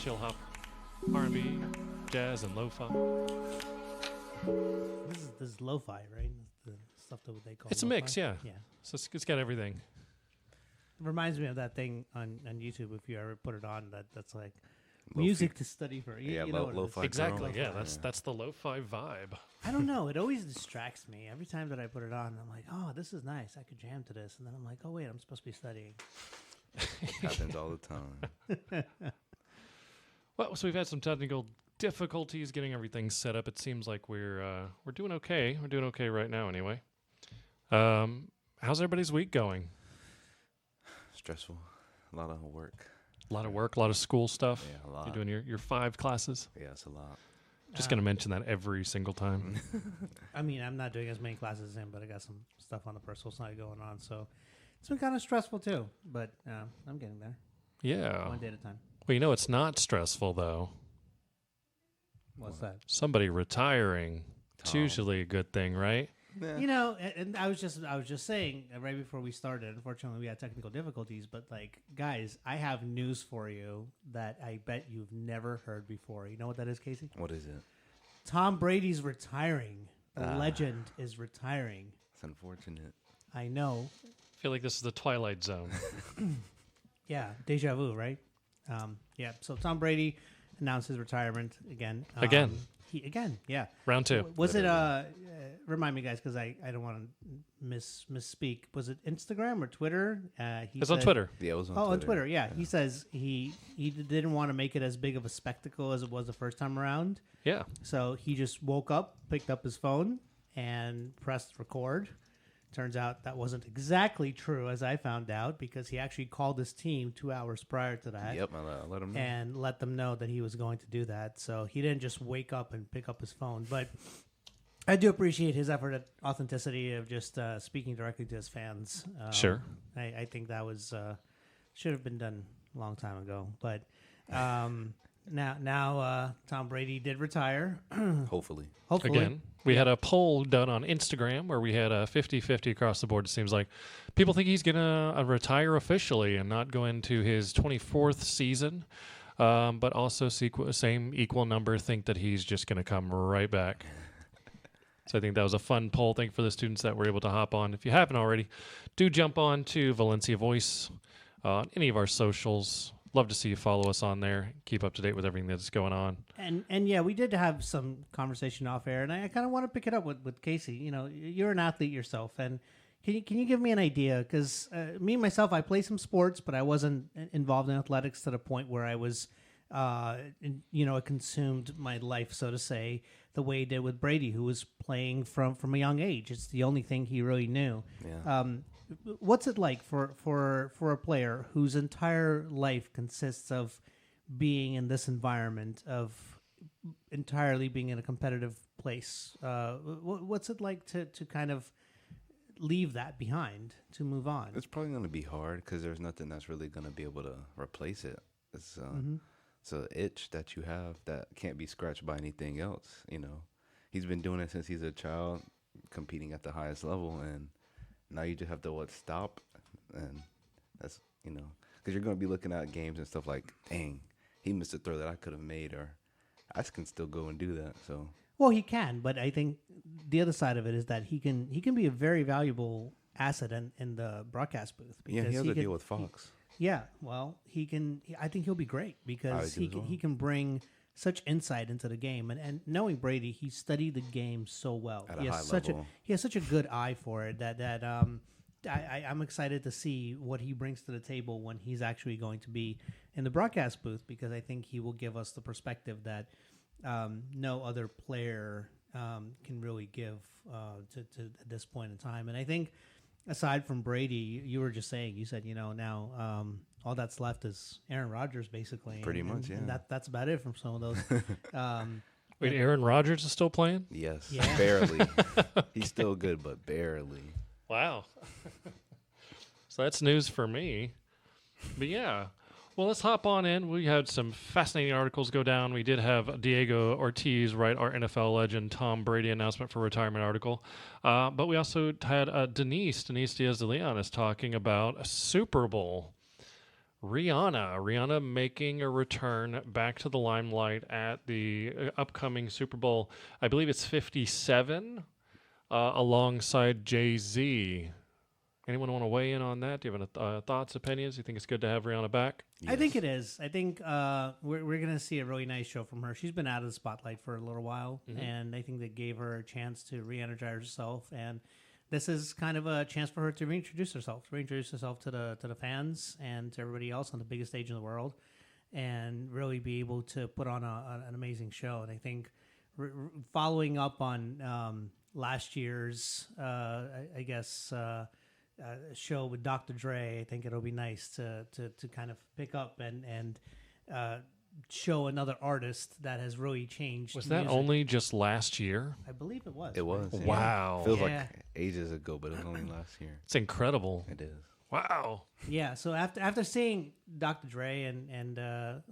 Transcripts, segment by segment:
chill hop, R&B, jazz, and lo-fi. This is lo-fi, right? The stuff that they call. It's a lo-fi? mix, yeah. Yeah. So it's got everything. It reminds me of that thing on YouTube. If you ever put it on, that's like music to study for. You know what it is. lo-fi. Exactly. Lo-fi, Yeah, that's the lo-fi vibe. I don't know. It always distracts me. Every time that I put it on, I'm like, oh, this is nice. I could jam to this. And then I'm like, oh, wait, I'm supposed to be studying. Happens all the time. Well, so we've had some technical difficulties getting everything set up. It seems like we're doing okay. We're doing okay right now, anyway. How's everybody's week going? Stressful. A lot of work. A lot of work, a lot of school stuff. Yeah, a lot. You're doing your 5 classes. Yeah, it's a lot. Just going to mention that every single time. I mean, I'm not doing as many classes as him, but I got some stuff on the personal side going on. So it's been kind of stressful, too. But I'm getting there. Yeah. One day at a time. Well, you know it's not stressful, though. What's that? Somebody retiring. It's Tom. usually a good thing, right? Yeah. You know, and I was just saying right before we started. Unfortunately, we had technical difficulties. But like, guys, I have news for you that I bet you've never heard before. You know what that is, Casey? What is it? Tom Brady's retiring. The legend is retiring. It's unfortunate. I know. I feel like this is the Twilight Zone. Yeah, deja vu, right? Yeah. So Tom Brady announced his retirement again. Again. Again, yeah. Round 2. Was it? Remind me, guys, because I don't want to misspeak. Was it Instagram or Twitter? It's on Twitter. Yeah, it was on Oh, Twitter. on Twitter, yeah. He says he didn't want to make it as big of a spectacle as it was the first time around. Yeah. So he just woke up, picked up his phone, and pressed record. Turns out that wasn't exactly true, as I found out, because he actually called his team 2 hours prior to that. Yep, I let him know. And let them know that he was going to do that. So he didn't just wake up and pick up his phone. But I do appreciate his effort at authenticity of just speaking directly to his fans. Sure. I think that was should have been done a long time ago. But now Tom Brady did retire. Hopefully. Hopefully. Again, we had a poll done on Instagram where we had a 50-50 across the board. It seems like people think he's going to retire officially and not go into his 24th season, but also same equal number think that he's just going to come right back. So I think that was a fun poll. Thank you for the students that were able to hop on. If you haven't already, do jump on to Valencia Voice on any of our socials. Love to see you follow us on there. Keep up to date with everything that's going on. And yeah, we did have some conversation off air, and I kind of want to pick it up with Casey. You know, you're an athlete yourself, and can you give me an idea? Because me myself, I play some sports, but I wasn't involved in athletics to the point where I was, it consumed my life, so to say, the way it did with Brady, who was playing from a young age. It's the only thing he really knew. Yeah. What's it like for a player whose entire life consists of being in this environment, of entirely being in a competitive place? What's it like to kind of leave that behind, to move on? It's probably going to be hard because there's nothing that's really going to be able to replace it. It's an itch that you have that can't be scratched by anything else. You know, he's been doing it since he's a child, competing at the highest level, and now you just have to stop, and that's, because you're going to be looking at games and stuff like, dang, he missed a throw that I could have made, or I can still go and do that. So, well, he can, but I think the other side of it is that he can be a very valuable asset in the broadcast booth. Yeah, he has a deal with Fox. He can. I think he'll be great because he can bring such insight into the game, and knowing Brady, he studied the game so well. At a high level. He has such a good eye for it that I'm excited to see what he brings to the table when he's actually going to be in the broadcast booth, because I think he will give us the perspective that no other player can really give to at this point in time. And I think aside from Brady, you were just saying, you said, now all that's left is Aaron Rodgers, basically. Pretty much, yeah. And that's about it from some of those. Wait, Aaron Rodgers is still playing? Yes, Yeah. barely. He's still good, but barely. Wow. So that's news for me. But yeah. Well, let's hop on in. We had some fascinating articles go down. We did have Diego Ortiz write our NFL legend Tom Brady announcement for retirement article. But we also had Denise Diaz de Leon is talking about a Super Bowl Rihanna making a return back to the limelight at the upcoming Super Bowl. I believe it's 57, alongside Jay-Z. Anyone want to weigh in on that? Do you have any thoughts, opinions? You think it's good to have Rihanna back? Yes. I think it is. I think we're going to see a really nice show from her. She's been out of the spotlight for a little while, and I think they gave her a chance to re-energize herself. And this is kind of a chance for her to reintroduce herself to the fans and to everybody else on the biggest stage in the world, and really be able to put on an amazing show. And I think following up on last year's, show with Dr. Dre, I think it'll be nice to kind of pick up and show another artist that has really changed. Was that only just last year? I believe it was. It was. Right? Wow. Feels like ages ago, but it was only last year. It's incredible. It is. Wow. Yeah. So after seeing Dr. Dre and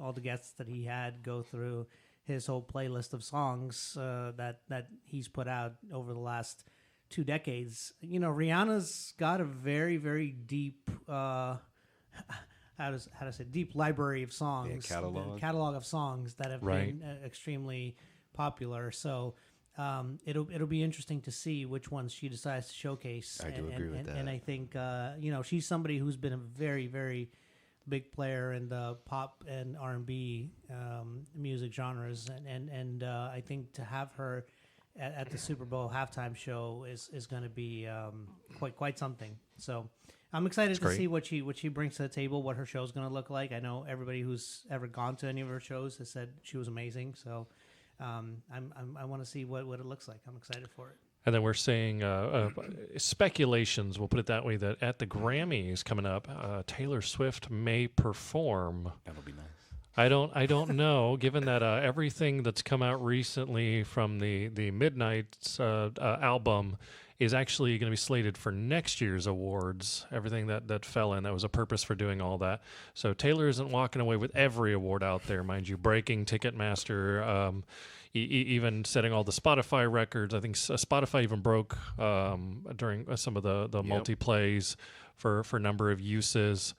all the guests that he had go through his whole playlist of songs that he's put out over the last 2 decades, Rihanna's got a very, very deep deep library of songs, catalog of songs that have been extremely popular. So it'll be interesting to see which ones she decides to showcase. I do agree with that. And I think she's somebody who's been a very, very big player in the pop and R&B music genres, and I think to have her at the Super Bowl halftime show is going to be quite something. So I'm excited to see what she brings to the table, what her show is going to look like. I know everybody who's ever gone to any of her shows has said she was amazing. So I want to see what it looks like. I'm excited for it. And then we're saying speculations, we'll put it that way, that at the Grammys coming up, Taylor Swift may perform. That'll be nice. I don't know, given that everything that's come out recently from the Midnight's album is actually going to be slated for next year's awards. Everything that fell in, that was a purpose for doing all that. So Taylor isn't walking away with every award out there, mind you, breaking Ticketmaster, even setting all the Spotify records. I think Spotify even broke during some of the multi-plays for a number of uses.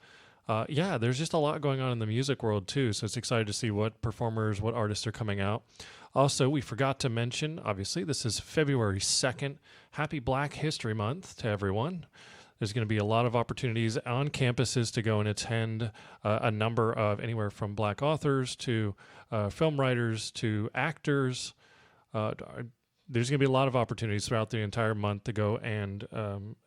There's just a lot going on in the music world too, so it's excited to see what performers, what artists are coming out. Also, we forgot to mention, obviously, this is February 2nd. Happy Black History Month to everyone. There's going to be a lot of opportunities on campuses to go and attend a number of anywhere from Black authors to film writers to actors. There's going to be a lot of opportunities throughout the entire month to go and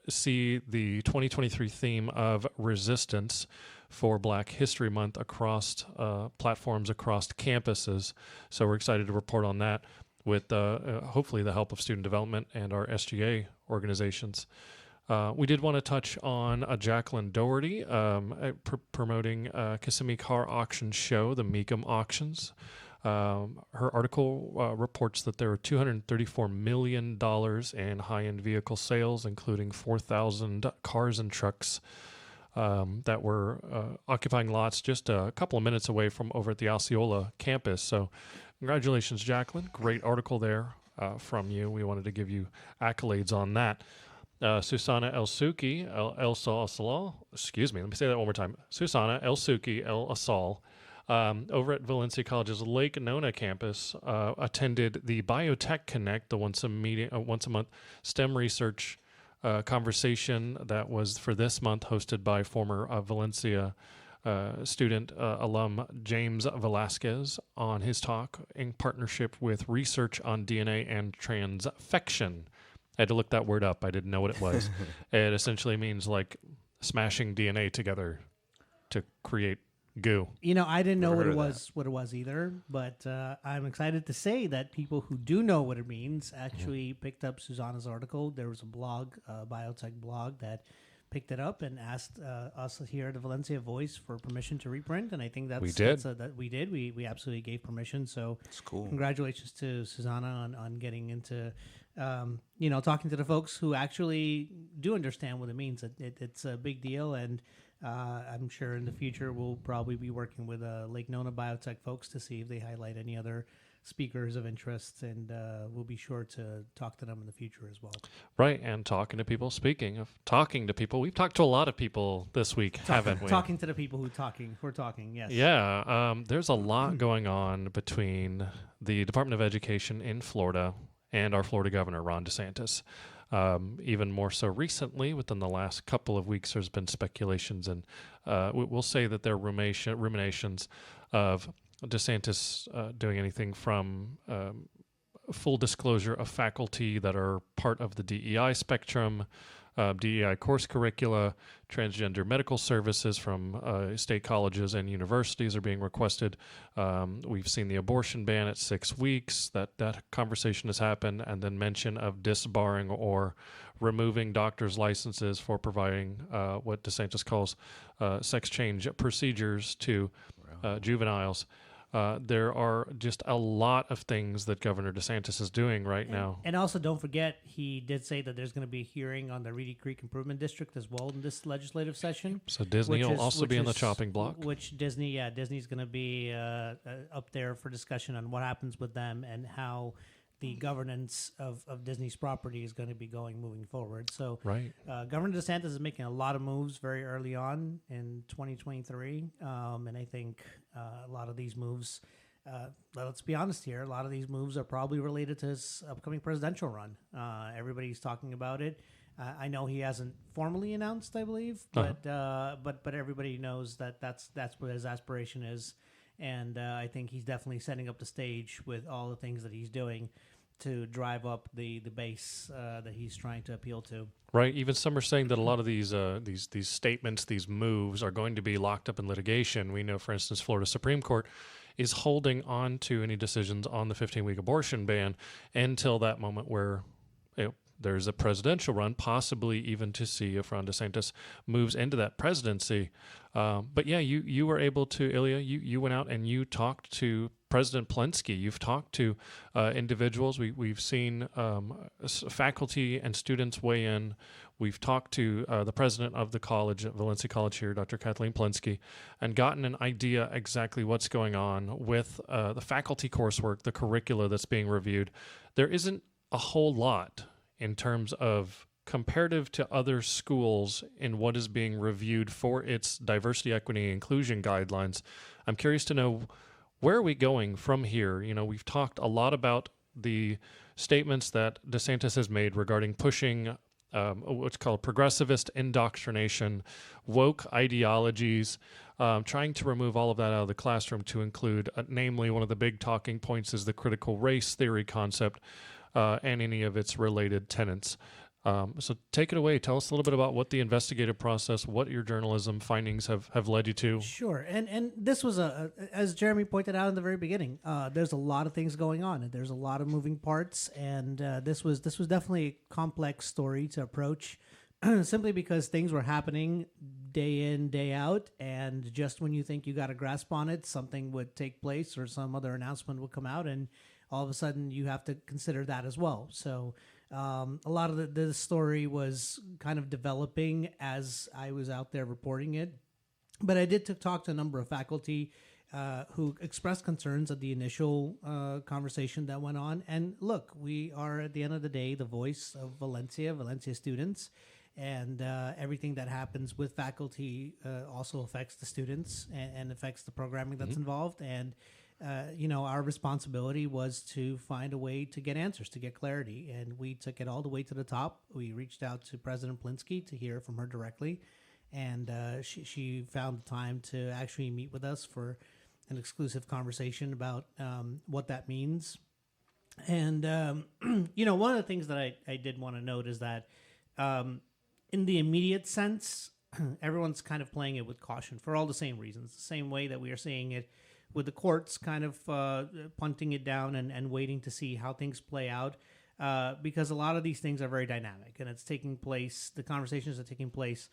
see the 2023 theme of resistance for Black History Month across platforms, across campuses. So we're excited to report on that with hopefully the help of student development and our SGA organizations. We did want to touch on Jacqueline Doherty promoting Kissimmee Car Auction Show, the Meekum Auctions. Her article reports that there were $234 million in high-end vehicle sales, including 4,000 cars and trucks that were occupying lots just a couple of minutes away from over at the Osceola campus. So congratulations, Jacqueline. Great article there from you. We wanted to give you accolades on that. Susana El-Suki, excuse me, let me say that one more time. Susana El-Suki El-Asal, over at Valencia College's Lake Nona campus, attended the Biotech Connect, the once a month STEM research conversation that was for this month, hosted by former Valencia student alum James Velasquez on his talk in partnership with Research on DNA and Transfection. I had to look that word up. I didn't know what it was. It essentially means like smashing DNA together to create goo. I didn't know what it was either, but I'm excited to say that people who do know what it means actually picked up Susanna's article. There was a blog, a biotech blog, that picked it up and asked us here at the Valencia Voice for permission to reprint, and I think we did. We absolutely gave permission. So it's cool. Congratulations to Susanna on getting into talking to the folks who actually do understand what it means. It's a big deal, and I'm sure in the future we'll probably be working with Lake Nona Biotech folks to see if they highlight any other speakers of interest, and we'll be sure to talk to them in the future as well. Right, and talking to people. Speaking of talking to people, we've talked to a lot of people this week, haven't we? Talking to the people we're talking, yes. Yeah, there's a lot going on between the Department of Education in Florida and our Florida governor, Ron DeSantis. Even more so recently, within the last couple of weeks, there's been speculations, and we'll say that there are ruminations of DeSantis doing anything from full disclosure of faculty that are part of the DEI spectrum, DEI course curricula, transgender medical services from state colleges and universities are being requested. We've seen the abortion ban at 6 weeks. That conversation has happened, and then mention of disbarring or removing doctors' licenses for providing what DeSantis calls sex change procedures to juveniles. There are just a lot of things that Governor DeSantis is doing right now. And also, don't forget, he did say that there's going to be a hearing on the Reedy Creek Improvement District as well in this legislative session. So Disney will also be on the chopping block. Which Disney's going to be up there for discussion on what happens with them and how the governance of Disney's property is going to be going moving forward. So right. Governor DeSantis is making a lot of moves very early on in 2023. And I think a lot of these moves, let's be honest here, a lot of these moves are probably related to his upcoming presidential run. Everybody's talking about it. I know he hasn't formally announced, I believe, but everybody knows that that's what his aspiration is. And I think he's definitely setting up the stage with all the things that he's doing to drive up the base that he's trying to appeal to. Right. Even some are saying that a lot of these statements, these moves, are going to be locked up in litigation. We know, for instance, Florida Supreme Court is holding on to any decisions on the 15-week abortion ban until that moment where there's a presidential run, possibly even to see if Ron DeSantis moves into that presidency. But yeah, you were able to, Ilya, you went out and you talked to President Plensky. You've talked to individuals. We've seen faculty and students weigh in. We've talked to the president of the college, Valencia College here, Dr. Kathleen Plensky, and gotten an idea exactly what's going on with the faculty coursework, the curricula that's being reviewed. There isn't a whole lot in terms of comparative to other schools in what is being reviewed for its diversity, equity, and inclusion guidelines. I'm curious to know, where are we going from here? You know, we've talked a lot about the statements that DeSantis has made regarding pushing what's called progressivist indoctrination, woke ideologies, trying to remove all of that out of the classroom to include, namely, one of the big talking points is the critical race theory concept, and any of its related tenets. So take it away. Tell us a little bit about what the investigative process, what your journalism findings have led you to. Sure. And this was, as Jeremy pointed out in the very beginning, there's a lot of things going on, and there's a lot of moving parts, and this was definitely a complex story to approach, simply because things were happening day in, day out, and just when you think you got a grasp on it, something would take place or some other announcement would come out, and all of a sudden you have to consider that as well. So a lot of the story was kind of developing as I was out there reporting it. But I did talk to a number of faculty who expressed concerns at the initial conversation that went on. And look, we are, at the end of the day, the voice of Valencia students. And everything that happens with faculty also affects the students and affects the programming that's involved. And our responsibility was to find a way to get answers, to get clarity. And we took it all the way to the top. We reached out to President Plensky to hear from her directly. And she found the time to actually meet with us for an exclusive conversation about what that means. And, one of the things that I did want to note is that in the immediate sense, everyone's kind of playing it with caution for all the same reasons, the same way that we are seeing it with the courts kind of punting it down and waiting to see how things play out, because a lot of these things are very dynamic, and it's taking place, the conversations are taking place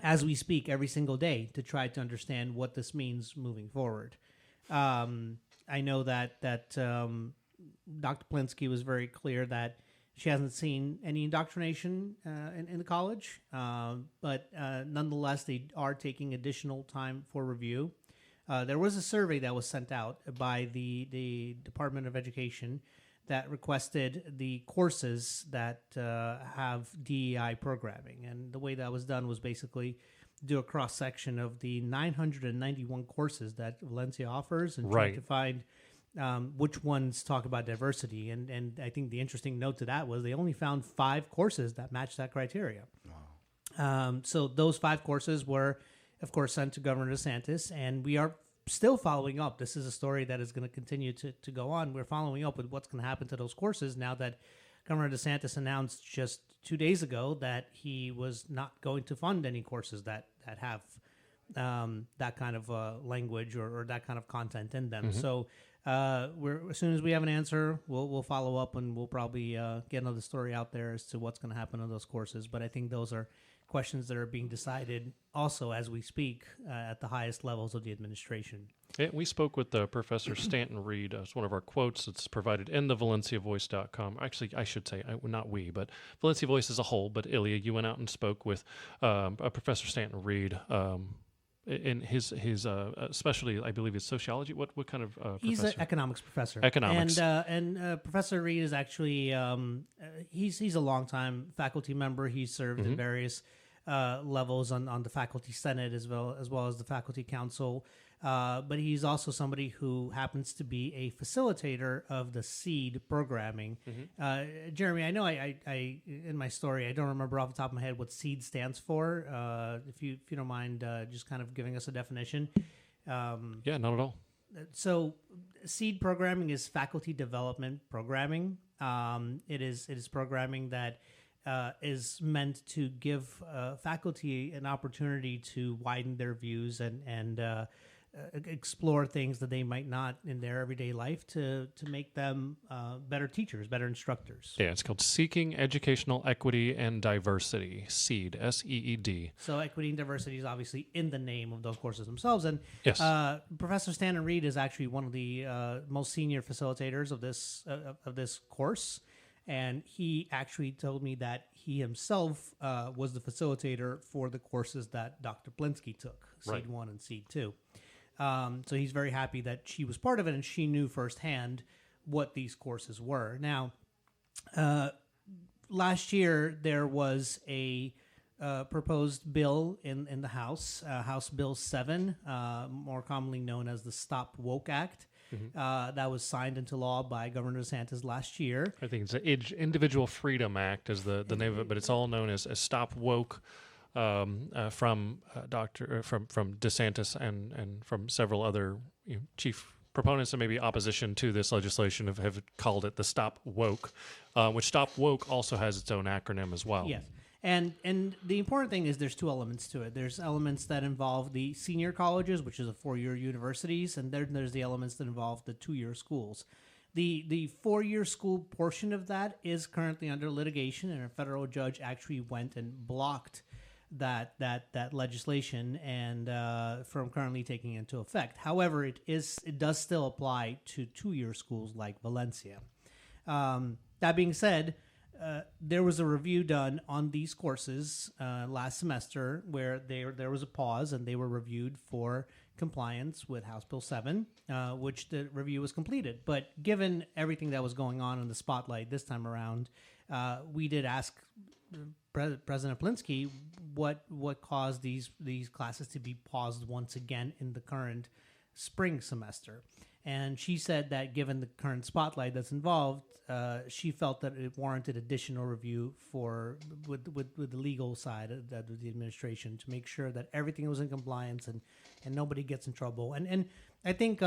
as we speak every single day to try to understand what this means moving forward. I know that Dr. Plensky was very clear that she hasn't seen any indoctrination in the college, but nonetheless, they are taking additional time for review. there was a survey that was sent out by the Department of Education that requested the courses that have DEI programming. And the way that was done was basically do a cross-section of the 991 courses that Valencia offers and try to find which ones talk about diversity. And I think the interesting note to that was they only found 5 courses that matched that criteria. So those 5 courses were, of course, sent to Governor DeSantis, and we are still following up. This is a story that is going to continue to go on. We're following up with what's going to happen to those courses now that Governor DeSantis announced just 2 days ago that he was not going to fund any courses that have that kind of language or that kind of content in them. So as soon as we have an answer, we'll follow up, and we'll probably get another story out there as to what's going to happen on those courses. But I think those are questions that are being decided also as we speak at the highest levels of the administration. Yeah, we spoke with Professor Stanton Reed. It's one of our quotes. It's provided in the ValenciaVoice.com. Actually, I should say, not we, but Valencia Voice as a whole. But Ilya, you went out and spoke with Professor Stanton Reed in his specialty, I believe, is sociology. What kind of professor? He's an economics professor. Economics. And Professor Reed is actually he's a longtime faculty member. He's served in various levels on the faculty senate as well as the faculty council. But he's also somebody who happens to be a facilitator of the SEED programming. Jeremy, I know I in my story, I don't remember off the top of my head what SEED stands for. If you don't mind just kind of giving us a definition. Yeah, not at all. So SEED programming is faculty development programming. It is programming that is meant to give faculty an opportunity to widen their views and explore things that they might not in their everyday life to make them better teachers, better instructors. Yeah, it's called Seeking Educational Equity and Diversity, SEED, S-E-E-D. So equity and diversity is obviously in the name of those courses themselves. And yes. Professor Stanton Reed is actually one of the most senior facilitators of this course. And he actually told me that he himself was the facilitator for the courses that Dr. Blinsky took, Seed 1 and Seed 2. So he's very happy that she was part of it and she knew firsthand what these courses were. Now, last year there was a proposed bill in the House, House Bill 7, more commonly known as the Stop Woke Act. That was signed into law by Governor DeSantis last year. I think it's the Individual Freedom Act is the name of it, but it's all known as Stop Woke from DeSantis and from several other chief proponents and maybe opposition to this legislation have called it the Stop Woke, which Stop Woke also has its own acronym as well. Yes. And the important thing is there's 2 elements to it. There's elements that involve the senior colleges, which is the 4-year universities, and then there's the elements that involve the 2-year schools. The 4-year school portion of that is currently under litigation, and a federal judge actually went and blocked that legislation and from currently taking into effect. However, it does still apply to 2-year schools like Valencia. That being said, there was a review done on these courses last semester where there was a pause and they were reviewed for compliance with House Bill 7, which the review was completed. But given everything that was going on in the spotlight this time around, we did ask President Blinsky what caused these classes to be paused once again in the current spring semester. And she said that given the current spotlight that's involved, she felt that it warranted additional review with the legal side of the administration to make sure that everything was in compliance and nobody gets in trouble. And I think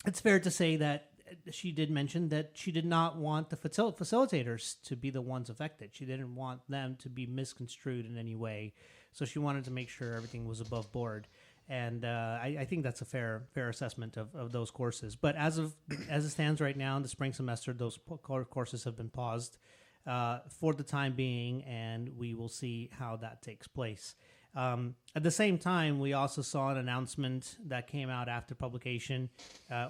it's fair to say that she did mention that she did not want the facilitators to be the ones affected. She didn't want them to be misconstrued in any way. So she wanted to make sure everything was above board. And I think that's a fair assessment of those courses. But as it stands right now in the spring semester, those courses have been paused for the time being, and we will see how that takes place. At the same time, we also saw an announcement that came out after publication,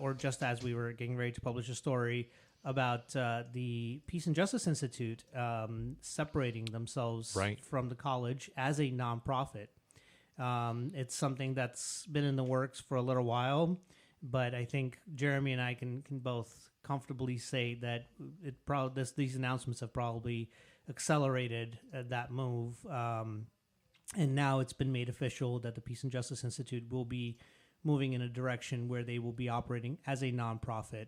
or just as we were getting ready to publish a story about the Peace and Justice Institute separating themselves from the college as a nonprofit. It's something that's been in the works for a little while, but I think Jeremy and I can both comfortably say that these announcements have probably accelerated that move. And now it's been made official that the Peace and Justice Institute will be moving in a direction where they will be operating as a nonprofit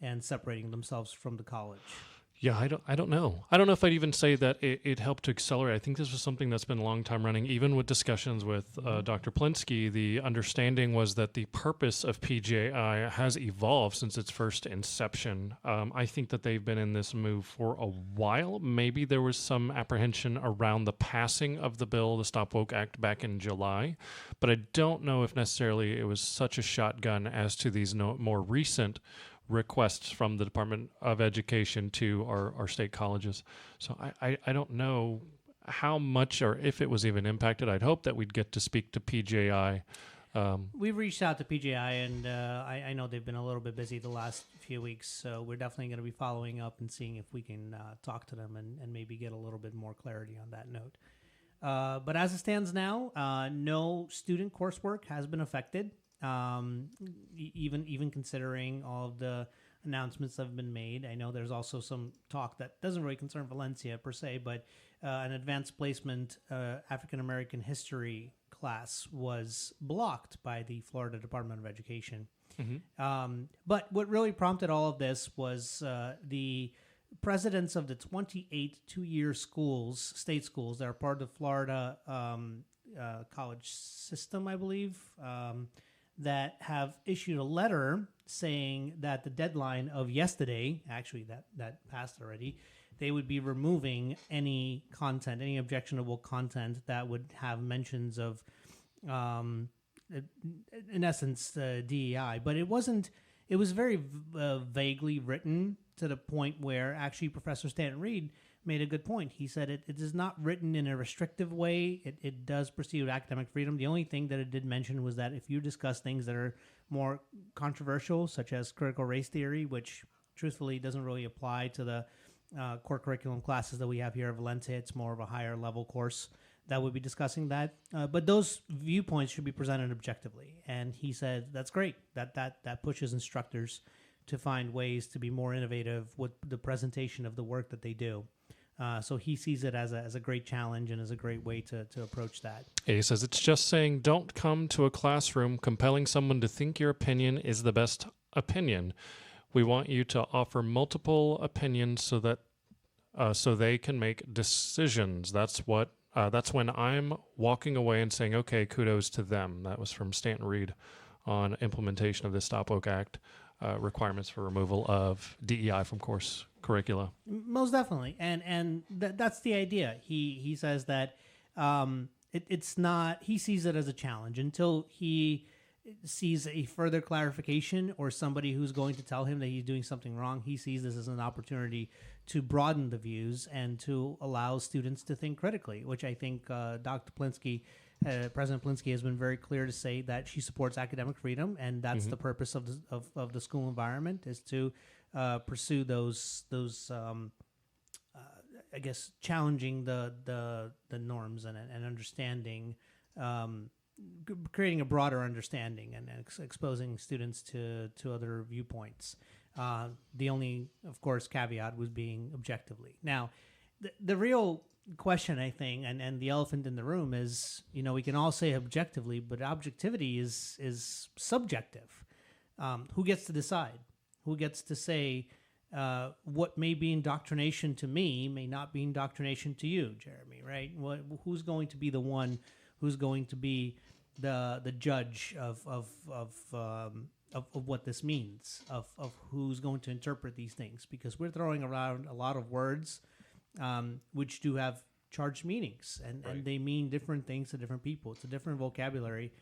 and separating themselves from the college. Yeah, I don't know. I don't know if I'd even say that it helped to accelerate. I think this was something that's been a long time running. Even with discussions with Dr. Plinsky, the understanding was that the purpose of PJI has evolved since its first inception. I think that they've been in this move for a while. Maybe there was some apprehension around the passing of the bill, the Stop Woke Act, back in July. But I don't know if necessarily it was such a shotgun as to these more recent requests from the Department of Education to our state colleges. So I don't know how much or if it was even impacted. I'd hope that we'd get to speak to PJI. We've reached out to PJI, and I know they've been a little bit busy the last few weeks, so we're definitely going to be following up and seeing if we can talk to them and maybe get a little bit more clarity on that note. But as it stands now, no student coursework has been affected. Even considering all of the announcements that have been made. I know there's also some talk that doesn't really concern Valencia per se, but an advanced placement African American history class was blocked by the Florida Department of Education. Mm-hmm. But what really prompted all of this was the presidents of the 28 two-year schools, state schools that are part of the Florida college system, I believe, that have issued a letter saying that the deadline of yesterday, actually that passed already, they would be removing any content, any objectionable content that would have mentions of, in essence, DEI. But it wasn't, it was very vaguely written to the point where actually Professor Stanton Reed made a good point. He said it is not written in a restrictive way. It does proceed with academic freedom. The only thing that it did mention was that if you discuss things that are more controversial, such as critical race theory, which truthfully doesn't really apply to the core curriculum classes that we have here at Valencia, it's more of a higher level course that would be discussing that. But those viewpoints should be presented objectively. And he said that's great. That pushes instructors to find ways to be more innovative with the presentation of the work that they do. So he sees it as a great challenge and as a great way to approach that. He says it's just saying don't come to a classroom compelling someone to think your opinion is the best opinion. We want you to offer multiple opinions so that so they can make decisions. That's when I'm walking away and saying, okay, kudos to them. That was from Stanton Reed on implementation of the Stop Woke Act. Requirements for removal of DEI from course curricula. Most definitely, and that's the idea. He says that it's not. He sees it as a challenge until he sees a further clarification or somebody who's going to tell him that he's doing something wrong. He sees this as an opportunity to broaden the views and to allow students to think critically, which I think Dr. Plinsky. President Plinsky has been very clear to say that she supports academic freedom, and that's the purpose of the school environment is to pursue those I guess challenging the norms and understanding, creating a broader understanding and exposing students to other viewpoints. The only, of course, caveat was being objectively. Now, the real question, I think, and the elephant in the room is, we can all say objectively, but objectivity is subjective. Who gets to decide? Who gets to say what may be indoctrination to me may not be indoctrination to you, Jeremy, right? Who's going to be the one who's going to be the judge of what this means, of who's going to interpret these things? Because we're throwing around a lot of words which do have charged meanings, and they mean different things to different people. It's a different vocabulary.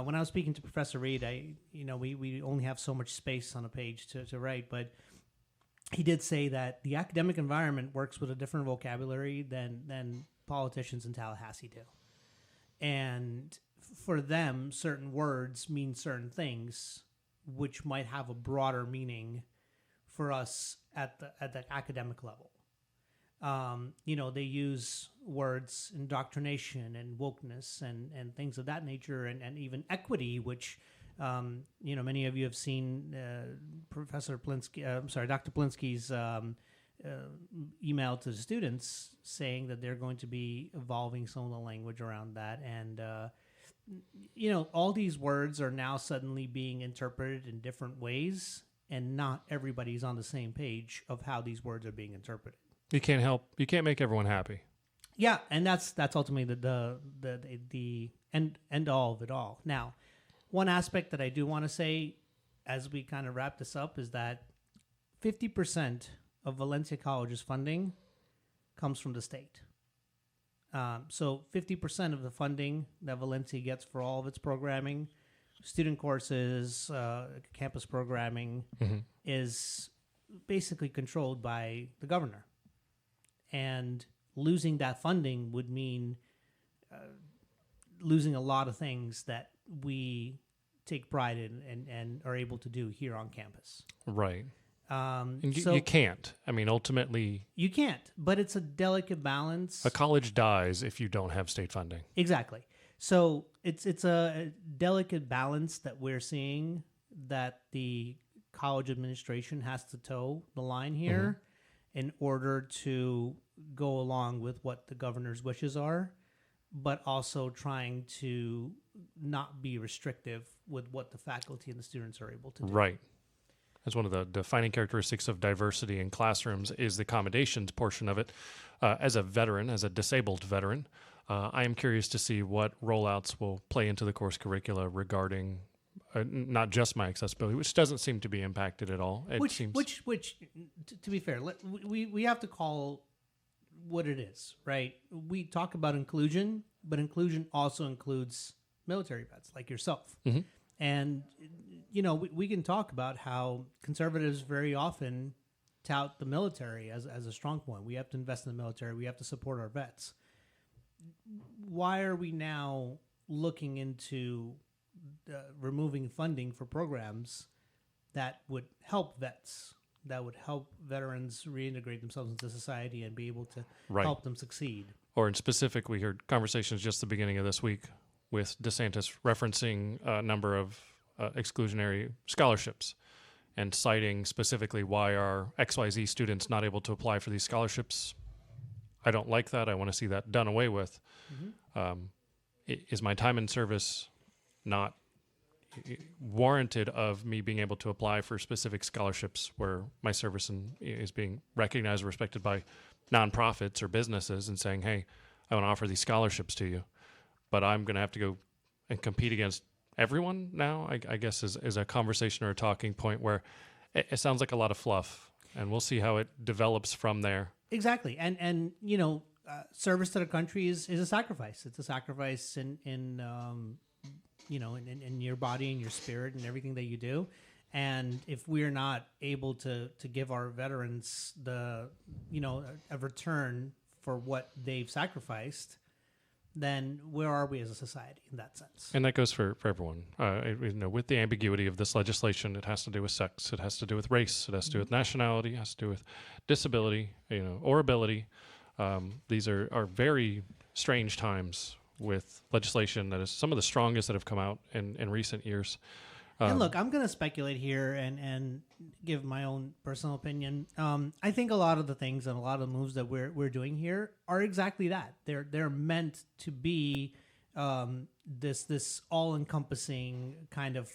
When I was speaking to Professor Reed, we only have so much space on a page to write, but he did say that the academic environment works with a different vocabulary than politicians in Tallahassee do. And for them, certain words mean certain things, which might have a broader meaning for us at the academic level. They use words indoctrination and wokeness and things of that nature, and even equity, which many of you have seen Dr. Plinsky's email to the students saying that they're going to be evolving some of the language around that. And, all these words are now suddenly being interpreted in different ways, and not everybody's on the same page of how these words are being interpreted. You can't make everyone happy. Yeah, and that's ultimately the end all of it all. Now, one aspect that I do want to say as we kind of wrap this up is that 50% of Valencia College's funding comes from the state. So 50% of the funding that Valencia gets for all of its programming, student courses, campus programming, is basically controlled by the governor. And losing that funding would mean losing a lot of things that we take pride in and are able to do here on campus. Right. You can't. I mean, ultimately... You can't, but it's a delicate balance. A college dies if you don't have state funding. Exactly. So it's a delicate balance that we're seeing that the college administration has to toe the line here in order to go along with what the governor's wishes are, but also trying to not be restrictive with what the faculty and the students are able to do. Right. That's one of the defining characteristics of diversity in classrooms is the accommodations portion of it. As a veteran, as a disabled veteran, I am curious to see what rollouts will play into the course curricula regarding not just my accessibility, which doesn't seem to be impacted at all. To be fair, we have to call what it is, right? We talk about inclusion, but inclusion also includes military vets like yourself. And, we can talk about how conservatives very often tout the military as a strong point. We have to invest in the military. We have to support our vets. Why are we now looking into removing funding for programs that would help vets, that would help veterans reintegrate themselves into society and be able to help them succeed? Or in specific, we heard conversations just the beginning of this week with DeSantis referencing a number of exclusionary scholarships and citing specifically why are XYZ students not able to apply for these scholarships. I don't like that. I want to see that done away with. Is my time in service not warranted of me being able to apply for specific scholarships where my service is being recognized or respected by nonprofits or businesses and saying, hey, I want to offer these scholarships to you, but I'm going to have to go and compete against everyone now, I guess is a conversation or a talking point where it sounds like a lot of fluff, and we'll see how it develops from there. Exactly. And service to the country is a sacrifice. It's a sacrifice in your body and your spirit and everything that you do. And if we're not able to give our veterans a return for what they've sacrificed, then where are we as a society in that sense? And that goes for everyone. With the ambiguity of this legislation, it has to do with sex, it has to do with race, it has to do with nationality, it has to do with disability, or ability. These are very strange times with legislation that is some of the strongest that have come out in recent years. And look, I'm going to speculate here and give my own personal opinion. I think a lot of the things and a lot of the moves that we're doing here are exactly that. They're meant to be this all-encompassing kind of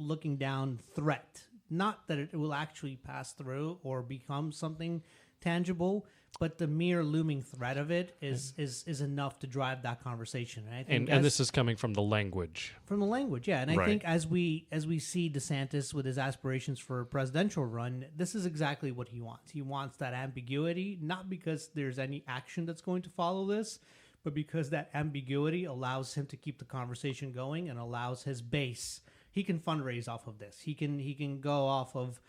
looking down threat. Not that it will actually pass through or become something tangible, but the mere looming threat of it is enough to drive that conversation. And I think and this is coming from the language. From the language, yeah. And I think as we see DeSantis with his aspirations for a presidential run, this is exactly what he wants. He wants that ambiguity, not because there's any action that's going to follow this, but because that ambiguity allows him to keep the conversation going and allows his base. He can fundraise off of this. He can go off of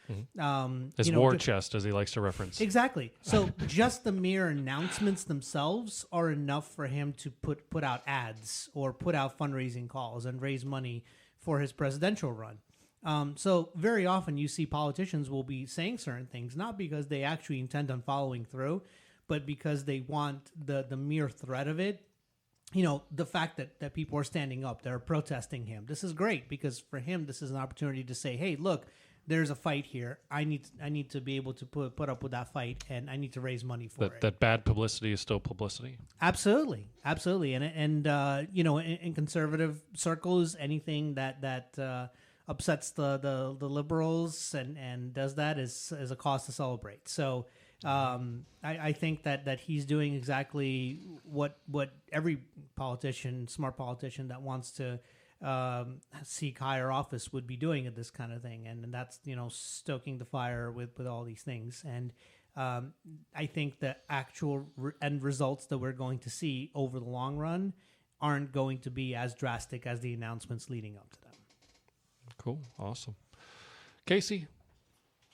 his war chest, as he likes to reference. Exactly. So just the mere announcements themselves are enough for him to put out ads or put out fundraising calls and raise money for his presidential run. So very often you see politicians will be saying certain things, not because they actually intend on following through, but because they want the mere threat of it, you know, the fact that people are standing up, they're protesting him. This is great because for him, this is an opportunity to say, hey, look, there's a fight here. I need to be able to put up with that fight, and I need to raise money for it. That bad publicity is still publicity. Absolutely. And you know, in conservative circles, anything that upsets the liberals and does that is a cause to celebrate. So I think that he's doing exactly what every politician, smart politician that wants to seek higher office would be doing at this kind of thing, and that's, you know, stoking the fire with all these things. And I think the actual end results that we're going to see over the long run aren't going to be as drastic as the announcements leading up to them. Cool, awesome. Casey,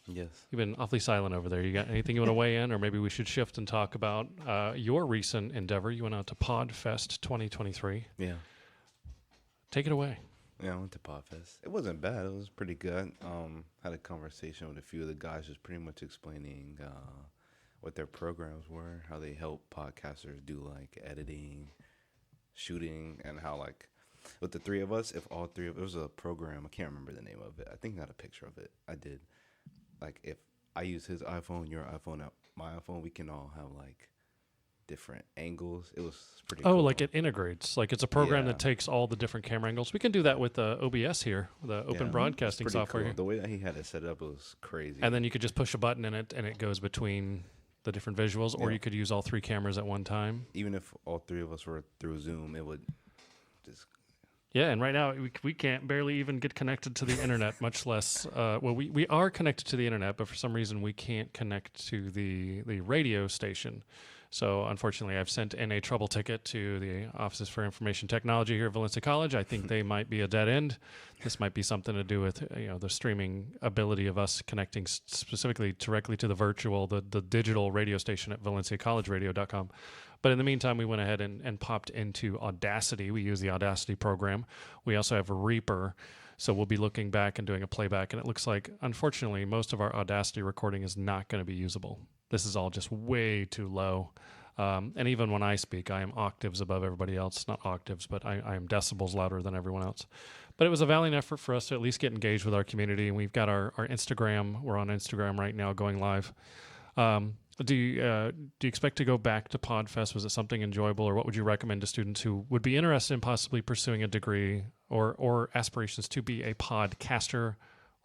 Yes. you've been awfully silent over there. You got anything you want to weigh in, or maybe we should shift and talk about your recent endeavor? You went out to PodFest 2023. Yeah. Take it away. Yeah, I went to Podfest. It wasn't bad. It was pretty good. Had a conversation with a few of the guys, just pretty much explaining what their programs were, how they help podcasters do like editing, shooting, and how like with the three of us, if all three of it was a program, I can't remember the name of it. I think I got a picture of it. I did. Like if I use his iPhone, your iPhone, my iPhone, we can all have like different angles. It was pretty cool. Like it integrates. Like it's a program Yeah. that takes all the different camera angles. We can do that with OBS here, the open Yeah. broadcasting It's pretty software cool. here. The way that he had it set up, it was crazy. And then you could just push a button in it, and it goes between the different visuals, or Yeah. you could use all three cameras at one time. Even if all three of us were through Zoom, it would just... Yeah, and right now we can't barely even get connected to the internet, much less... we are connected to the internet, but for some reason we can't connect to the radio station. So unfortunately, I've sent in a trouble ticket to the Offices for Information Technology here at Valencia College. I think they might be a dead end. This might be something to do with the streaming ability of us connecting specifically directly to the virtual, the digital radio station at valenciacollegeradio.com. But in the meantime, we went ahead and popped into Audacity. We use the Audacity program. We also have Reaper. So we'll be looking back and doing a playback. And it looks like, unfortunately, most of our Audacity recording is not going to be usable. This is all just way too low. And even when I speak, I am octaves above everybody else. Not octaves, but I am decibels louder than everyone else. But it was a valiant effort for us to at least get engaged with our community. And we've got our Instagram. We're on Instagram right now going live. Do you expect to go back to PodFest? Was it something enjoyable, or what would you recommend to students who would be interested in possibly pursuing a degree or aspirations to be a podcaster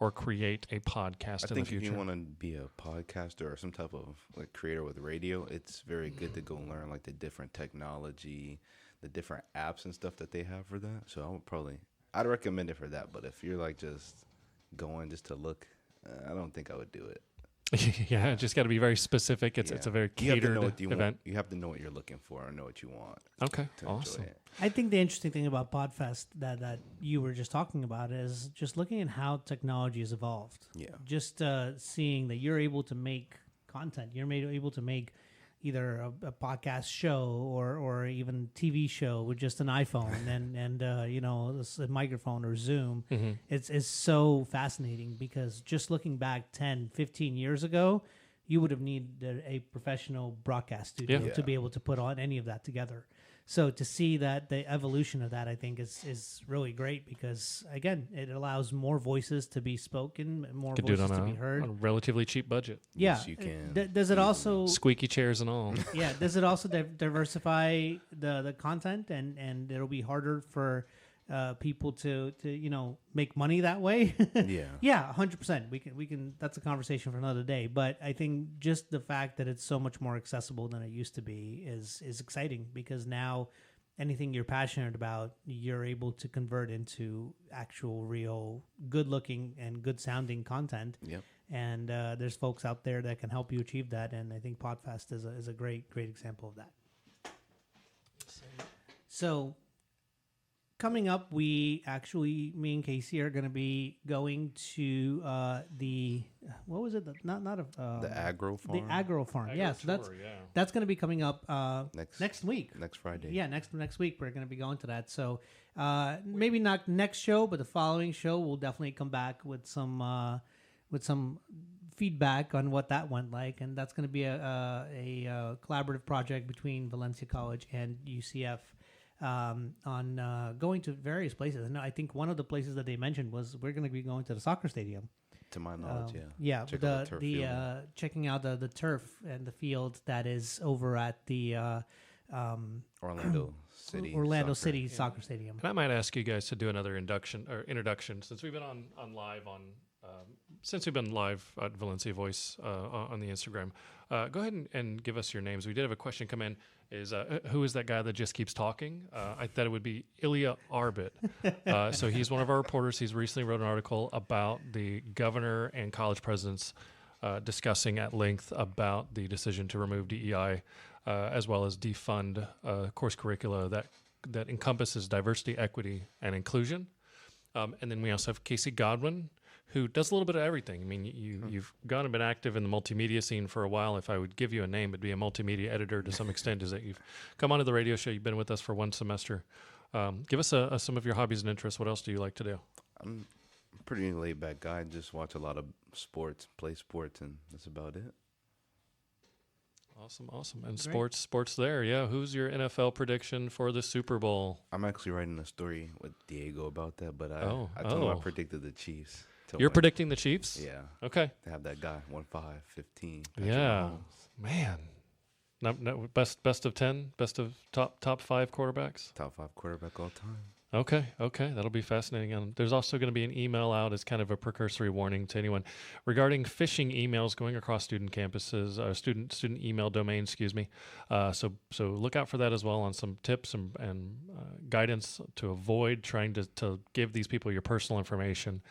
or create a podcast in the future? I think if you want to be a podcaster or some type of like creator with radio, it's very good to go learn like the different technology, the different apps and stuff that they have for that. So I'd recommend it for that. But if you're like just going just to look, I don't think I would do it. Yeah, just got to be very specific. It's a very catered event. You have to know what you're looking for and know what you want. Okay, to awesome. enjoy it. I think the interesting thing about PodFest that you were just talking about is just looking at how technology has evolved. Yeah. Just seeing that you're able to make content. You're able to make either a podcast show or even TV show with just an iPhone and a microphone or Zoom. Mm-hmm. It's so fascinating because just looking back 10, 15 years ago, you would have needed a professional broadcast studio Yeah. to be able to put on any of that together. So to see that the evolution of that, I think is really great because again, it allows more voices to be spoken, more Could do it voices on to be heard. a relatively cheap budget. Yeah, Yes, you can. Does it also? Squeaky chairs and all. Yeah, does it also diversify the content and it'll be harder for people to make money that way? Yeah. Yeah, 100%. We can. That's a conversation for another day. But I think just the fact that it's so much more accessible than it used to be is exciting because now anything you're passionate about, you're able to convert into actual, real, good-looking and good-sounding content. Yep. And there's folks out there that can help you achieve that. And I think PodFest is a great example of that. So coming up, me and Casey are going to be going to what was it? The agro farm. The agro farm. Yeah, so that's going to be coming up next week. Next Friday. Yeah, next week we're going to be going to that. So maybe not next show, but the following show we'll definitely come back with some feedback on what that went like, and that's going to be a collaborative project between Valencia College and UCF on going to various places. And I think one of the places that they mentioned was we're going to be going to the soccer stadium. To my knowledge, Yeah, check the out the turf field. checking out the turf and the field that is over at the Orlando City City Soccer Stadium. And I might ask you guys to do another introduction since we've been on live since we've been live at Valencia Voice on the Instagram. Go ahead and give us your names. We did have a question come in. Is who is that guy that just keeps talking? I thought it would be Ilya Arbit. So he's one of our reporters. He's recently wrote an article about the governor and college presidents discussing at length about the decision to remove DEI as well as defund course curricula that encompasses diversity, equity, and inclusion. And then we also have Casey Godwin, who does a little bit of everything. I mean, you've gone and been active in the multimedia scene for a while. If I would give you a name, it'd be a multimedia editor to some extent. Is that you've come onto the radio show, you've been with us for one semester. Give us some of your hobbies and interests. What else do you like to do? I'm a pretty laid back guy. Just watch a lot of sports, play sports, and that's about it. Awesome. And great. Sports there. Yeah. Who's your NFL prediction for the Super Bowl? I'm actually writing a story with Diego about that, but I told him I predicted the Chiefs. You're predicting the Chiefs? Yeah. Okay. They have that guy, 1-5-15. Yeah. Man. No, best of 10? Best of top 5 quarterbacks? Top 5 quarterback all time. Okay. That'll be fascinating. And there's also going to be an email out as kind of a precursory warning to anyone regarding phishing emails going across student campuses, student email domains, excuse me. So look out for that as well on some tips and guidance to avoid trying to give these people your personal information.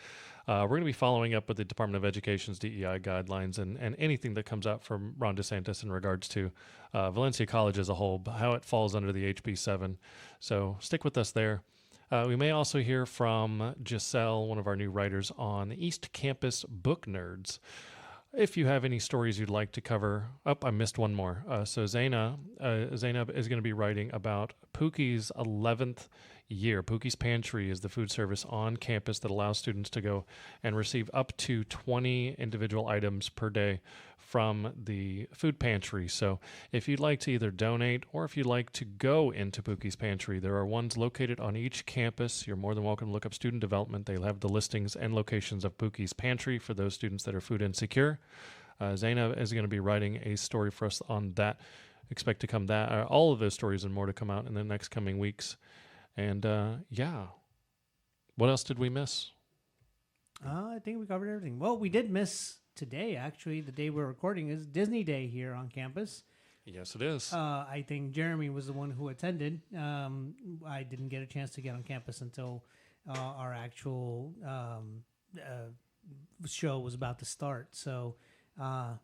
We're going to be following up with the Department of Education's DEI guidelines and anything that comes out from Ron DeSantis in regards to Valencia College as a whole, how it falls under the HB7. So stick with us there. We may also hear from Giselle, one of our new writers on East Campus Book Nerds. If you have any stories you'd like to cover, I missed one more. So Zainab is going to be writing about Pooky's 11th year. Pooky's Pantry is the food service on campus that allows students to go and receive up to 20 individual items per day from the food pantry. So if you'd like to either donate or if you'd like to go into Pooky's Pantry, there are ones located on each campus. You're more than welcome to look up student development. They'll have the listings and locations of Pooky's Pantry for those students that are food insecure. Zainab is going to be writing a story for us on that. Expect to come all of those stories and more to come out in the next coming weeks. And what else did we miss? I think we covered everything. Well, we did miss today, actually. The day we're recording is Disney Day here on campus. Yes, it is. I think Jeremy was the one who attended. I didn't get a chance to get on campus until our actual show was about to start. So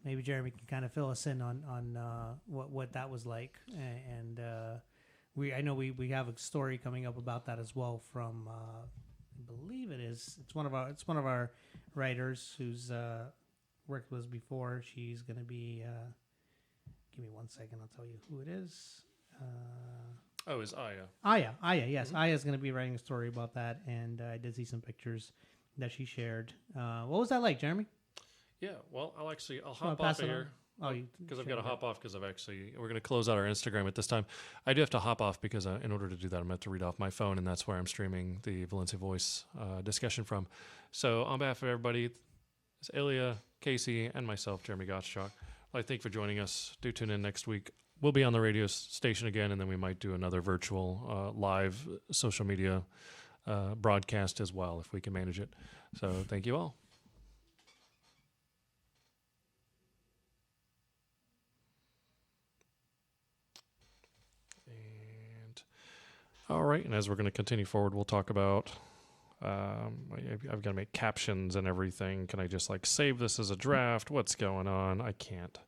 maybe Jeremy can kind of fill us in on what that was like. And I know we have a story coming up about that as well from I believe it's one of our writers who's worked with us before. She's going to be give me 1 second, I'll tell you who it is. It's Aya. Aya, yes. Mm-hmm. Aya's going to be writing a story about that, and I did see some pictures that she shared. What was that like, Jeremy? Yeah, well, I'll hop off here. Because I've got to hop off because we're going to close out our Instagram at this time. I do have to hop off because in order to do that, I'm going to have to read off my phone, and that's where I'm streaming the Valencia Voice discussion from. So on behalf of everybody, it's Ilya, Casey, and myself, Jeremy Gottschalk. I thank you for joining us. Do tune in next week. We'll be on the radio station again, and then we might do another virtual live social media broadcast as well if we can manage it. So thank you all. All right, and as we're going to continue forward, we'll talk about, I've got to make captions and everything. Can I just save this as a draft? What's going on? I can't.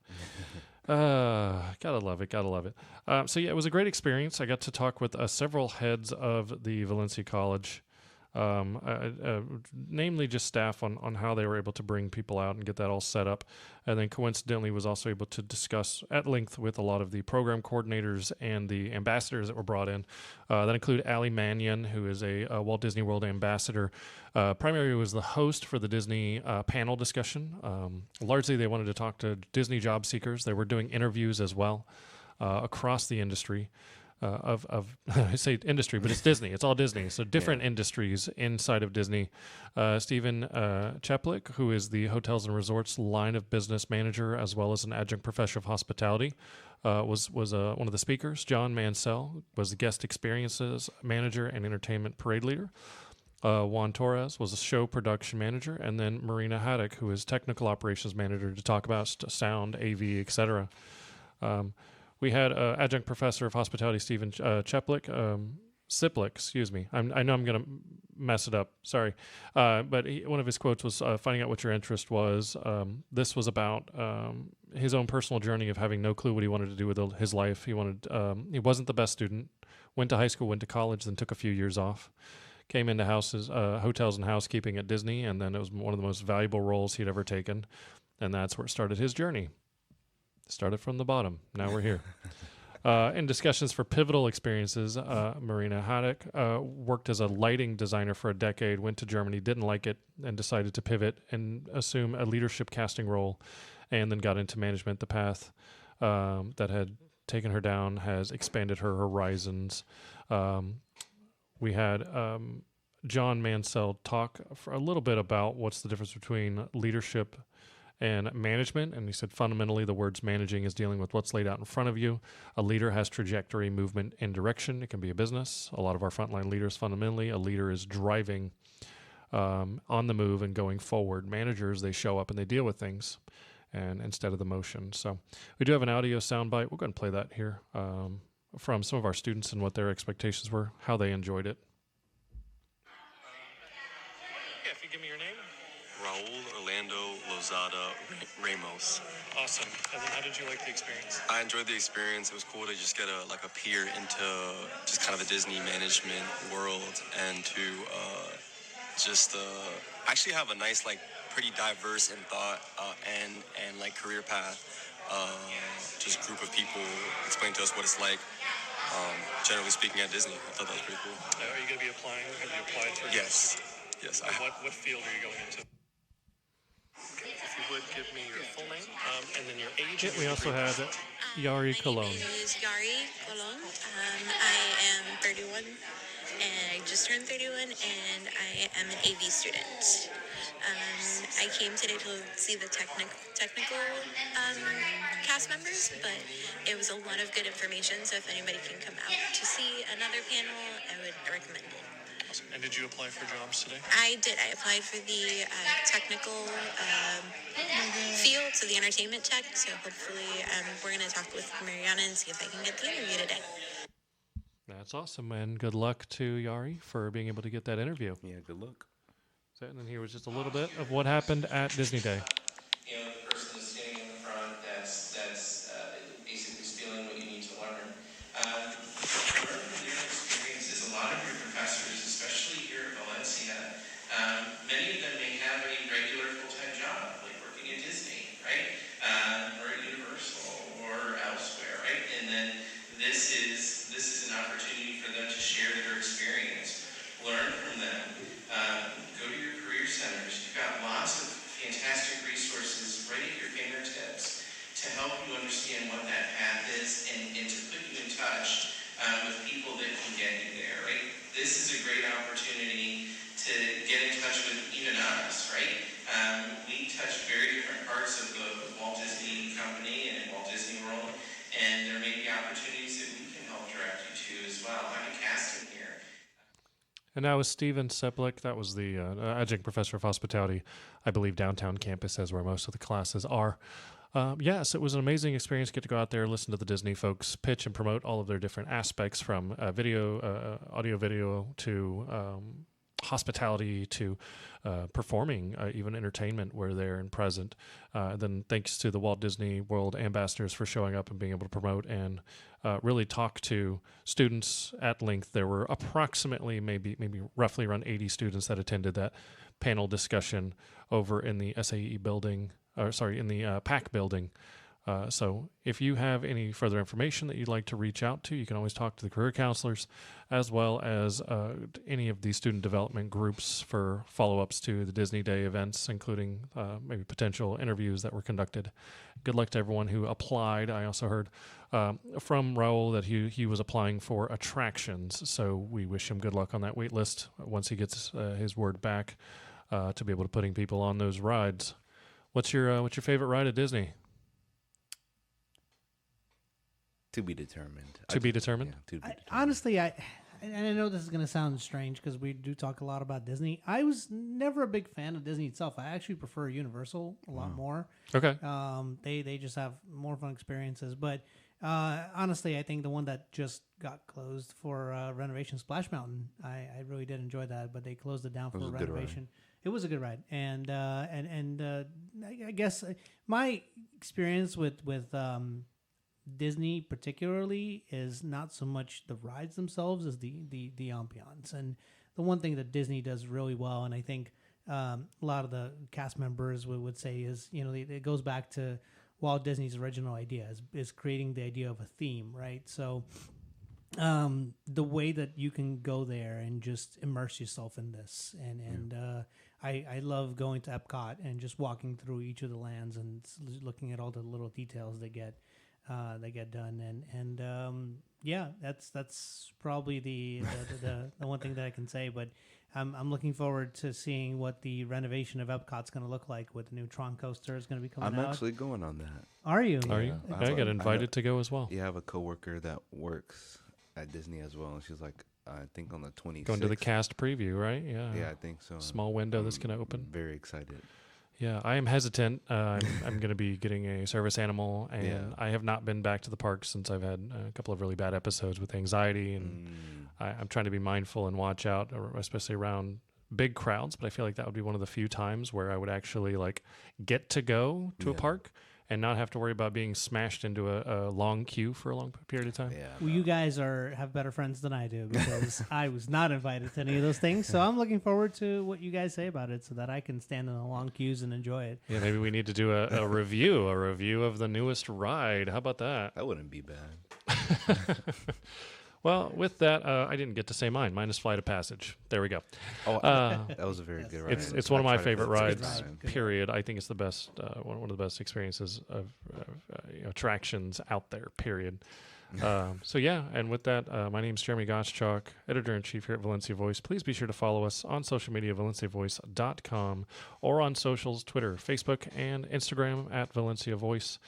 Gotta love it. So yeah, it was a great experience. I got to talk with several heads of the Valencia College namely just staff on how they were able to bring people out and get that all set up. And then coincidentally was also able to discuss at length with a lot of the program coordinators and the ambassadors that were brought in. That include Ali Mannion, who is a Walt Disney World ambassador. Primarily was the host for the Disney panel discussion. Largely they wanted to talk to Disney job seekers. They were doing interviews as well across the industry. I say industry, but it's Disney. It's all Disney. So different industries inside of Disney. Stephen Cheplik, who is the hotels and resorts line of business manager, as well as an adjunct professor of hospitality, was one of the speakers. John Mansell was the guest experiences manager and entertainment parade leader. Juan Torres was a show production manager, and then Marina Haddock, who is technical operations manager, to talk about sound, AV, etc. We had adjunct professor of hospitality, Stephen Cheplik, Siplik, excuse me. I know I'm going to mess it up. Sorry. But one of his quotes was, finding out what your interest was. This was about his own personal journey of having no clue what he wanted to do with his life. He wasn't the best student, went to high school, went to college, then took a few years off. Came into hotels and housekeeping at Disney, and then it was one of the most valuable roles he'd ever taken. And that's where it started his journey. Started from the bottom. Now we're here. In discussions for pivotal experiences, Marina Haddock worked as a lighting designer for a decade, went to Germany, didn't like it, and decided to pivot and assume a leadership casting role, and then got into management. The path that had taken her down has expanded her horizons. We had John Mansell talk for a little bit about what's the difference between leadership and management, and he said fundamentally the words managing is dealing with what's laid out in front of you. A leader has trajectory, movement, and direction. It can be a business. A lot of our frontline leaders, fundamentally, a leader is driving on the move and going forward. Managers, they show up and they deal with things, and instead of the motion. So we do have an audio soundbite. We'll go ahead and play that here from some of our students and what their expectations were, how they enjoyed it. Yeah, if you give me your name. Raul Orlando Lozada Ramos. Awesome. And then how did you like the experience? I enjoyed the experience. It was cool to just get a peer into just kind of the Disney management world, and to actually have a nice, pretty diverse in thought and career path. Just group of people explain to us what it's like, generally speaking, at Disney. I thought that was pretty cool. Are you going to be applying? Have you applied for? Yes. What field are you going into? If you would give me your full name and then your age. We also had Yari Colon. My name is Yari Colon. I am 31, and I just turned 31, and I am an AV student. I came today to see the technical cast members, but it was a lot of good information, so if anybody can come out to see another panel, I would recommend it. Awesome. And did you apply for jobs today? I did. I applied for the technical field, so the entertainment tech. So hopefully we're going to talk with Mariana and see if I can get the interview today. That's awesome, and good luck to Yari for being able to get that interview. Yeah, good luck. And then here was just a little bit of what happened at Disney Day. The person is standing in the front that's basically spilling what you need to learn. Learn from their experiences. A lot of your professors, especially here at Valencia, many of them may have a regular full-time job, like working at Disney, right? Or at Universal or elsewhere, right? And then this is an opportunity for them to share their experience, learn from them. Go to your career centers. You've got lots of fantastic resources right at your fingertips to help you understand what that path is and to put you in touch with people that can get you there, right? This is a great opportunity to get in touch with even us, right? We touch very different parts of the Walt Disney Company and Walt Disney World, and there may be opportunities that we can help direct you to as well. I'm a casting here. And that was Stephen Seplik. That was the adjunct professor of hospitality, I believe, downtown campus, is where most of the classes are. Yes, it was an amazing experience to get to go out there, listen to the Disney folks pitch and promote all of their different aspects, from audio, video, to hospitality to performing, even entertainment were there and present. Then thanks to the Walt Disney World ambassadors for showing up and being able to promote and really talk to students at length. There were approximately maybe roughly around 80 students that attended that panel discussion over in the SAE building, in the PAC building. So if you have any further information that you'd like to reach out to, you can always talk to the career counselors as well as any of the student development groups for follow-ups to the Disney Day events, including maybe potential interviews that were conducted. Good luck to everyone who applied. I also heard from Raul that he was applying for attractions, so we wish him good luck on that wait list once he gets his word back to be able to putting people on those rides. What's your favorite ride at Disney? To be determined. To be determined? Yeah, to be determined. Honestly, and I know this is going to sound strange because we do talk a lot about Disney. I was never a big fan of Disney itself. I actually prefer Universal a lot more. Okay. They just have more fun experiences. But honestly, I think the one that just got closed for renovation, Splash Mountain, I really did enjoy that, but they closed it down for renovation. It was a good ride, and I guess my experience with Disney particularly is not so much the rides themselves as the ambiance. And the one thing that Disney does really well, and I think a lot of the cast members would say is, it goes back to Walt Disney's original idea is creating the idea of a theme, right? So the way that you can go there and just immerse yourself in this, and I love going to Epcot and just walking through each of the lands and looking at all the little details they get done, and that's probably the one thing that I can say. But I'm looking forward to seeing what the renovation of Epcot's going to look like with the new Tron coaster is going to be coming out. I'm actually going on that. Are you? Are you? I got invited to go as well. Yeah, I have a coworker that works at Disney as well, and she's like, I think on the 26th. Going to the cast preview, right? Yeah. Yeah, I think so. Small window that's going to open. Very excited. Yeah, I am hesitant. I'm going to be getting a service animal, and I have not been back to the park since I've had a couple of really bad episodes with anxiety, and I'm trying to be mindful and watch out, especially around big crowds. But I feel like that would be one of the few times where I would actually get to go to a park and not have to worry about being smashed into a long queue for a long period of time. Yeah. Well, you guys have better friends than I do because I was not invited to any of those things. So I'm looking forward to what you guys say about it so that I can stand in the long queues and enjoy it. Yeah, maybe we need to do a review of the newest ride. How about that? That wouldn't be bad. Well, with that, I didn't get to say mine. Mine is Flight of Passage. There we go. Oh, that was a very good ride. It's one of my tried it favorite for the first rides, time. period. I think it's the best, one of the best experiences of attractions out there, period. So yeah, and with that, my name is Jeremy Gottschalk, editor-in-chief here at Valencia Voice. Please be sure to follow us on social media, valenciavoice.com, or on socials, Twitter, Facebook, and Instagram at Valencia Voice.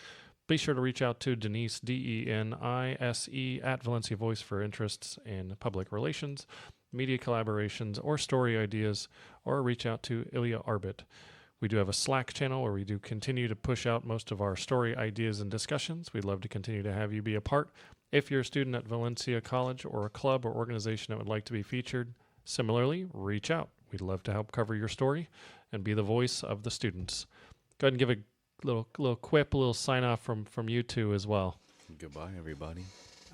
Be sure to reach out to Denise, DENISE, at Valencia Voice for interests in public relations, media collaborations, or story ideas, or reach out to Ilya Arbit. We do have a Slack channel where we do continue to push out most of our story ideas and discussions. We'd love to continue to have you be a part. If you're a student at Valencia College or a club or organization that would like to be featured, similarly, reach out. We'd love to help cover your story and be the voice of the students. Go ahead and give a little quip, a little sign off from you two as well. Goodbye, everybody.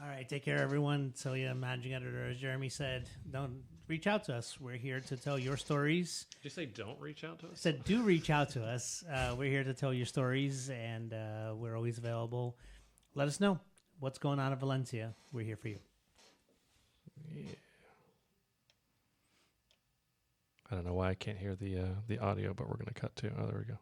All right, take care, everyone. So yeah, managing editor, as Jeremy said, don't reach out to us. We're here to tell your stories. Did you say don't reach out to us? I said do reach out to us. We're here to tell your stories, and we're always available. Let us know what's going on in Valencia. We're here for you. Yeah. I don't know why I can't hear the audio, but we're going to cut to. Oh, there we go.